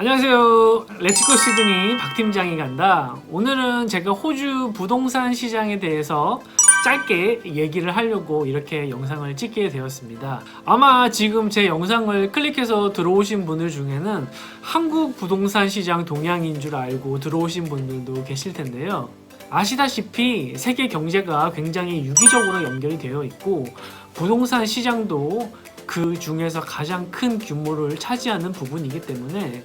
안녕하세요. 렛츠고 시드니 박팀장이 간다. 오늘은 제가 호주 부동산 시장에 대해서 짧게 얘기를 하려고 이렇게 영상을 찍게 되었습니다. 아마 지금 제 영상을 클릭해서 들어오신 분들 중에는 한국 부동산 시장 동향인 줄 알고 들어오신 분들도 계실 텐데요. 아시다시피 세계 경제가 굉장히 유기적으로 연결이 되어 있고 부동산 시장도 그 중에서 가장 큰 규모를 차지하는 부분이기 때문에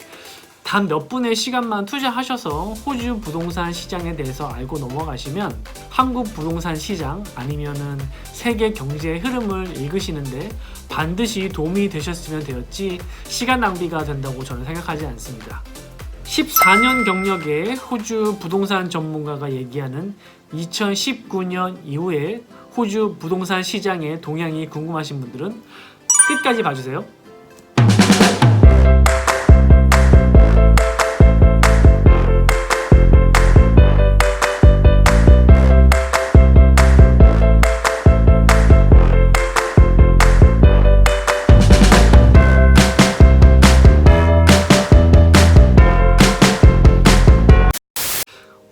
단 몇 분의 시간만 투자하셔서 호주 부동산 시장에 대해서 알고 넘어가시면 한국 부동산 시장 아니면은 세계 경제의 흐름을 읽으시는데 반드시 도움이 되셨으면 되었지 시간 낭비가 된다고 저는 생각하지 않습니다. 14년 경력의 호주 부동산 전문가가 얘기하는 2019년 이후에 호주 부동산 시장의 동향이 궁금하신 분들은 끝까지 봐주세요.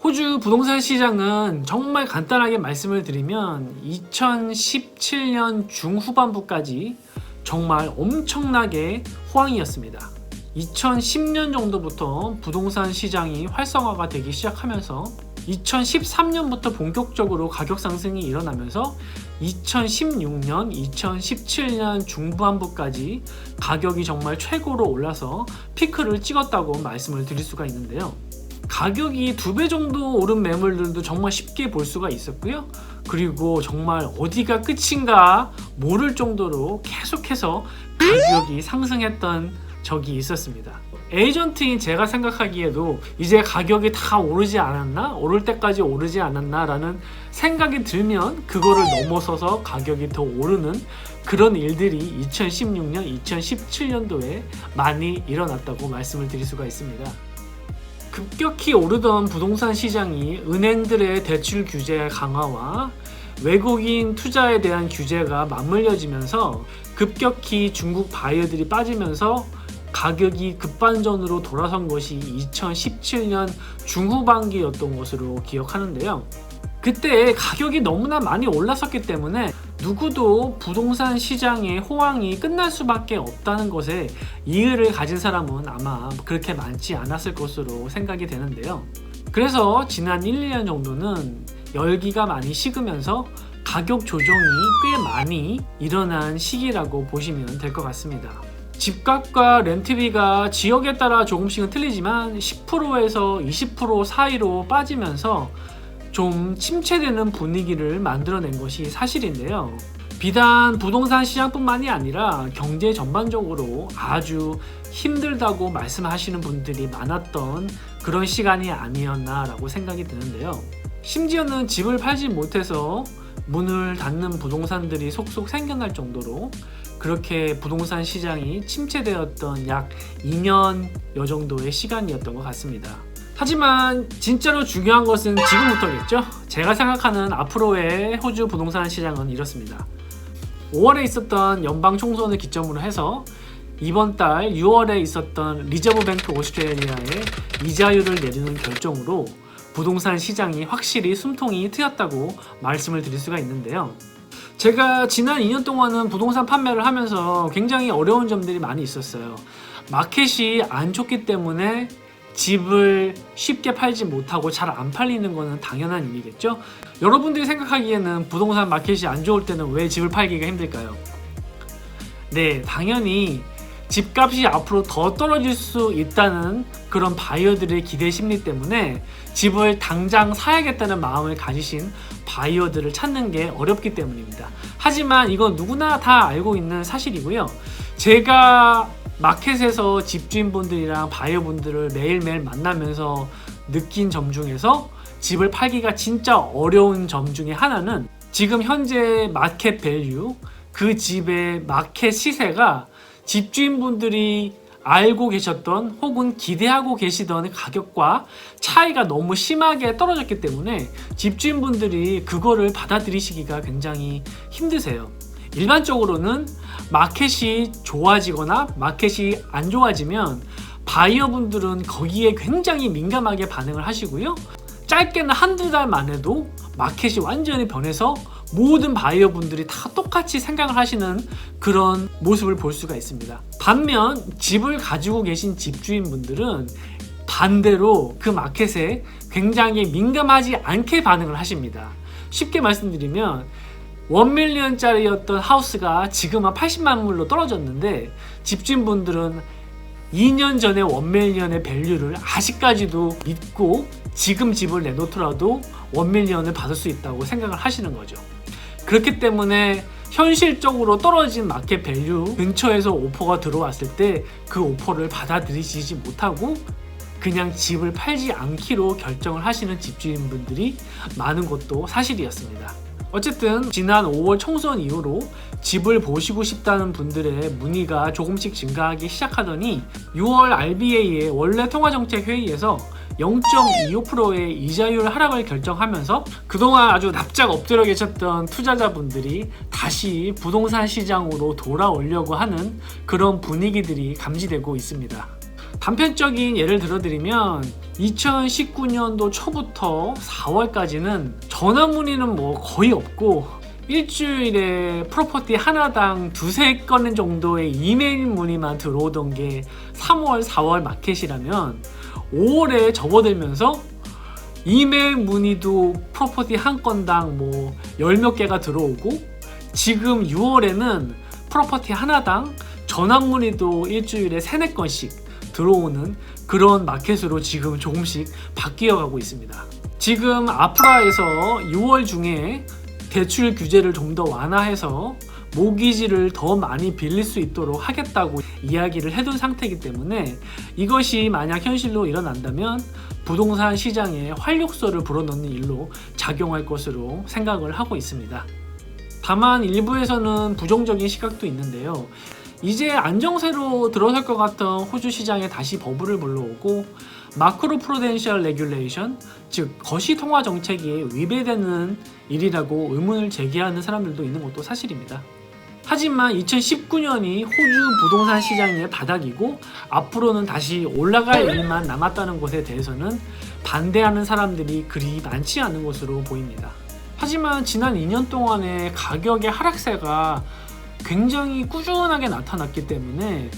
호주 부동산 시장은 정말 간단하게 말씀을 드리면 2017년 중후반부까지 정말 엄청나게 호황이었습니다. 2010년 정도부터 부동산 시장이 활성화가 되기 시작하면서 2013년부터 본격적으로 가격 상승이 일어나면서 2016년, 2017년 중반부까지 가격이 정말 최고로 올라서 피크를 찍었다고 말씀을 드릴 수가 있는데요. 가격이 2배 정도 오른 매물들도 정말 쉽게 볼 수가 있었고요. 그리고 정말 어디가 끝인가 모를 정도로 계속해서 가격이 상승했던 적이 있었습니다. 에이전트인 제가 생각하기에도 이제 가격이 다 오르지 않았나? 오를 때까지 오르지 않았나? 라는 생각이 들면 그거를 넘어서서 가격이 더 오르는 그런 일들이 2016년, 2017년도에 많이 일어났다고 말씀을 드릴 수가 있습니다. 급격히 오르던 부동산 시장이 은행들의 대출 규제 강화와 외국인 투자에 대한 규제가 맞물려지면서 급격히 중국 바이어들이 빠지면서 가격이 급반전으로 돌아선 것이 2017년 중후반기였던 것으로 기억하는데요. 그때 가격이 너무나 많이 올랐었기 때문에 누구도 부동산 시장의 호황이 끝날 수밖에 없다는 것에 이의를 가진 사람은 아마 그렇게 많지 않았을 것으로 생각이 되는데요. 그래서 지난 1, 2년 정도는 열기가 많이 식으면서 가격 조정이 꽤 많이 일어난 시기라고 보시면 될 것 같습니다. 집값과 렌트비가 지역에 따라 조금씩은 틀리지만 10%에서 20% 사이로 빠지면서 좀 침체되는 분위기를 만들어낸 것이 사실인데요. 비단 부동산 시장뿐만이 아니라 경제 전반적으로 아주 힘들다고 말씀하시는 분들이 많았던 그런 시간이 아니었나라고 생각이 드는데요. 심지어는 집을 팔지 못해서 문을 닫는 부동산들이 속속 생겨날 정도로 그렇게 부동산 시장이 침체되었던 약 2년여 정도의 시간이었던 것 같습니다. 하지만 진짜로 중요한 것은 지금부터겠죠? 제가 생각하는 앞으로의 호주 부동산 시장은 이렇습니다. 5월에 있었던 연방 총선을 기점으로 해서 이번 달 6월에 있었던 리저브 뱅크 오스트레일리아의 이자율을 내리는 결정으로 부동산 시장이 확실히 숨통이 트였다고 말씀을 드릴 수가 있는데요. 제가 지난 2년 동안은 부동산 판매를 하면서 굉장히 어려운 점들이 많이 있었어요. 마켓이 안 좋기 때문에 집을 쉽게 팔지 못하고 잘 안 팔리는 거는 당연한 일이겠죠? 여러분들이 생각하기에는 부동산 마켓이 안 좋을 때는 왜 집을 팔기가 힘들까요? 네, 당연히 집값이 앞으로 더 떨어질 수 있다는 그런 바이어들의 기대 심리 때문에 집을 당장 사야겠다는 마음을 가지신 바이어들을 찾는 게 어렵기 때문입니다. 하지만 이건 누구나 다 알고 있는 사실이고요. 제가 마켓에서 집주인분들이랑 바이어분들을 매일매일 만나면서 느낀 점 중에서 집을 팔기가 진짜 어려운 점 중에 하나는 지금 현재 마켓 밸류, 그 집의 마켓 시세가 집주인분들이 알고 계셨던 혹은 기대하고 계시던 가격과 차이가 너무 심하게 떨어졌기 때문에 집주인분들이 그거를 받아들이시기가 굉장히 힘드세요. 일반적으로는 마켓이 좋아지거나 마켓이 안 좋아지면 바이어분들은 거기에 굉장히 민감하게 반응을 하시고요. 짧게는 한두 달만 해도 마켓이 완전히 변해서 모든 바이어분들이 다 똑같이 생각을 하시는 그런 모습을 볼 수가 있습니다. 반면 집을 가지고 계신 집주인분들은 반대로 그 마켓에 굉장히 민감하지 않게 반응을 하십니다. 쉽게 말씀드리면 1밀리언짜리였던 하우스가 지금 한 80만 불로 떨어졌는데 집주인분들은 2년 전에 1밀리언의 밸류를 아직까지도 믿고 지금 집을 내놓더라도 1밀리언을 받을 수 있다고 생각을 하시는 거죠. 그렇기 때문에 현실적으로 떨어진 마켓 밸류 근처에서 오퍼가 들어왔을 때 그 오퍼를 받아들이지 못하고 그냥 집을 팔지 않기로 결정을 하시는 집주인분들이 많은 것도 사실이었습니다. 어쨌든 지난 5월 총선 이후로 집을 보시고 싶다는 분들의 문의가 조금씩 증가하기 시작하더니 6월 RBA의 원래 통화정책회의에서 0.25%의 이자율 하락을 결정하면서 그동안 아주 납작 엎드려 계셨던 투자자분들이 다시 부동산 시장으로 돌아오려고 하는 그런 분위기들이 감지되고 있습니다. 단편적인 예를 들어드리면 2019년도 초부터 4월까지는 전화 문의는 거의 없고 일주일에 프로퍼티 하나당 두세 건 정도의 이메일 문의만 들어오던 게 3월, 4월 마켓이라면 5월에 접어들면서 이메일 문의도 프로퍼티 한 건당 10몇 개가 들어오고 지금 6월에는 프로퍼티 하나당 전화 문의도 일주일에 3, 4건씩 들어오는 그런 마켓으로 지금 조금씩 바뀌어가고 있습니다. 지금 아프라에서 6월 중에 대출 규제를 좀 더 완화해서 모기지를 더 많이 빌릴 수 있도록 하겠다고 이야기를 해둔 상태이기 때문에 이것이 만약 현실로 일어난다면 부동산 시장에 활력소를 불어넣는 일로 작용할 것으로 생각을 하고 있습니다. 다만 일부에서는 부정적인 시각도 있는데요. 이제 안정세로 들어설 것 같던 호주 시장에 다시 버블을 불러오고 마크로 프루덴셜 레귤레이션, 즉 거시 통화 정책에 위배되는 일이라고 의문을 제기하는 사람들도 있는 것도 사실입니다. 하지만 2019년이 호주 부동산 시장의 바닥이고 앞으로는 다시 올라갈 일만 남았다는 것에 대해서는 반대하는 사람들이 그리 많지 않은 것으로 보입니다. 하지만 지난 2년 동안의 가격의 하락세가 굉장히 꾸준하게 나타났기 때문에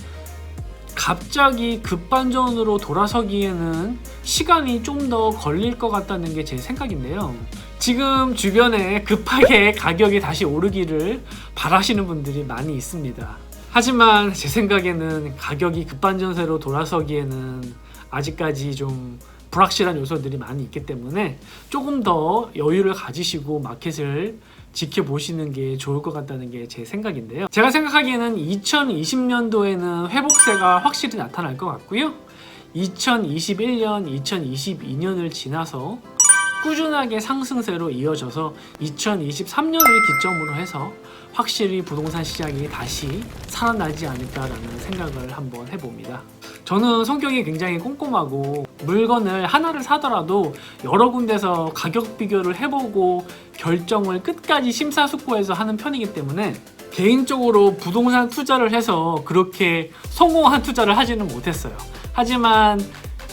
갑자기 급반전으로 돌아서기에는 시간이 좀 더 걸릴 것 같다는 게 제 생각인데요. 지금 주변에 급하게 가격이 다시 오르기를 바라시는 분들이 많이 있습니다. 하지만 제 생각에는 가격이 급반전세로 돌아서기에는 아직까지 좀 불확실한 요소들이 많이 있기 때문에 조금 더 여유를 가지시고 마켓을 지켜보시는 게 좋을 것 같다는 게 제 생각인데요. 제가 생각하기에는 2020년도에는 회복세가 확실히 나타날 것 같고요. 2021년, 2022년을 지나서 꾸준하게 상승세로 이어져서 2023년을 기점으로 해서 확실히 부동산 시장이 다시 살아나지 않을까라는 생각을 한번 해봅니다. 저는 성격이 굉장히 꼼꼼하고 물건을 하나를 사더라도 여러 군데서 가격 비교를 해보고 결정을 끝까지 심사숙고해서 하는 편이기 때문에 개인적으로 부동산 투자를 해서 그렇게 성공한 투자를 하지는 못했어요. 하지만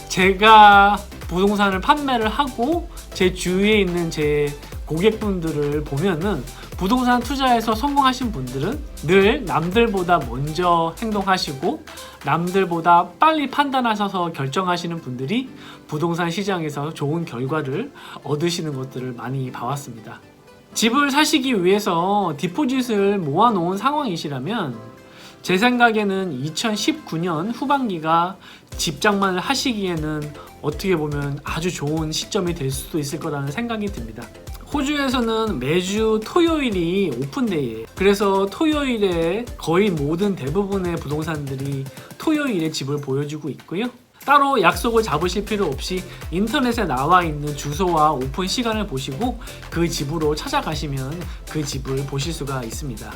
제가 부동산을 판매를 하고 제 주위에 있는 제 고객분들을 보면은 부동산 투자에서 성공하신 분들은 늘 남들보다 먼저 행동하시고 남들보다 빨리 판단하셔서 결정하시는 분들이 부동산 시장에서 좋은 결과를 얻으시는 것들을 많이 봐왔습니다. 집을 사시기 위해서 디포짓을 모아놓은 상황이시라면 제 생각에는 2019년 후반기가 집 장만을 하시기에는 어떻게 보면 아주 좋은 시점이 될 수도 있을 거라는 생각이 듭니다. 호주에서는 매주 토요일이 오픈데이예요. 그래서 토요일에 거의 모든 대부분의 부동산들이 토요일에 집을 보여주고 있고요. 따로 약속을 잡으실 필요 없이 인터넷에 나와 있는 주소와 오픈 시간을 보시고 그 집으로 찾아가시면 그 집을 보실 수가 있습니다.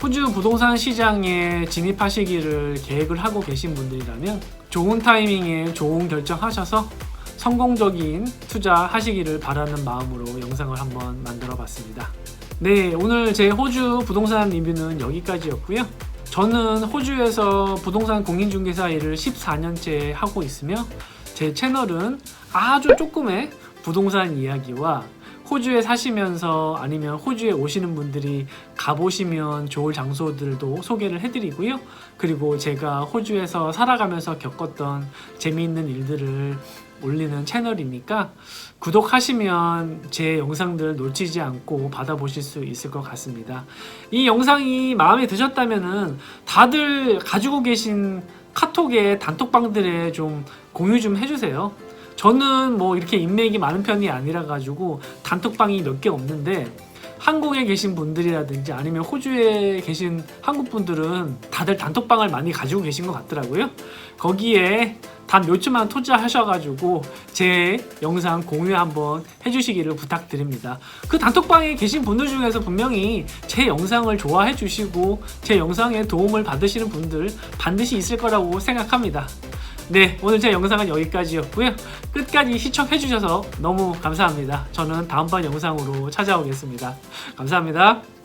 호주 부동산 시장에 진입하시기를 계획을 하고 계신 분들이라면 좋은 타이밍에 좋은 결정하셔서 성공적인 투자하시기를 바라는 마음으로 영상을 한번 만들어 봤습니다. 네, 오늘 제 호주 부동산 리뷰는 여기까지였고요. 저는 호주에서 부동산 공인중개사 일을 14년째 하고 있으며 제 채널은 아주 조금의 부동산 이야기와 호주에 사시면서 아니면 호주에 오시는 분들이 가보시면 좋을 장소들도 소개를 해드리고요. 그리고 제가 호주에서 살아가면서 겪었던 재미있는 일들을 올리는 채널이니까 구독하시면 제 영상들 놓치지 않고 받아보실 수 있을 것 같습니다. 이 영상이 마음에 드셨다면 다들 가지고 계신 카톡의 단톡방들에 좀 공유 좀 해주세요. 저는 뭐 이렇게 인맥이 많은 편이 아니라 가지고 단톡방이 몇 개 없는데 한국에 계신 분들이라든지 아니면 호주에 계신 한국 분들은 다들 단톡방을 많이 가지고 계신 것 같더라고요. 거기에 단 몇 주만 투자하셔가지고 제 영상 공유 한번 해주시기를 부탁드립니다. 그 단톡방에 계신 분들 중에서 분명히 제 영상을 좋아해 주시고 제 영상에 도움을 받으시는 분들 반드시 있을 거라고 생각합니다. 네, 오늘 제 영상은 여기까지였고요. 끝까지 시청해주셔서 너무 감사합니다. 저는 다음번 영상으로 찾아오겠습니다. 감사합니다.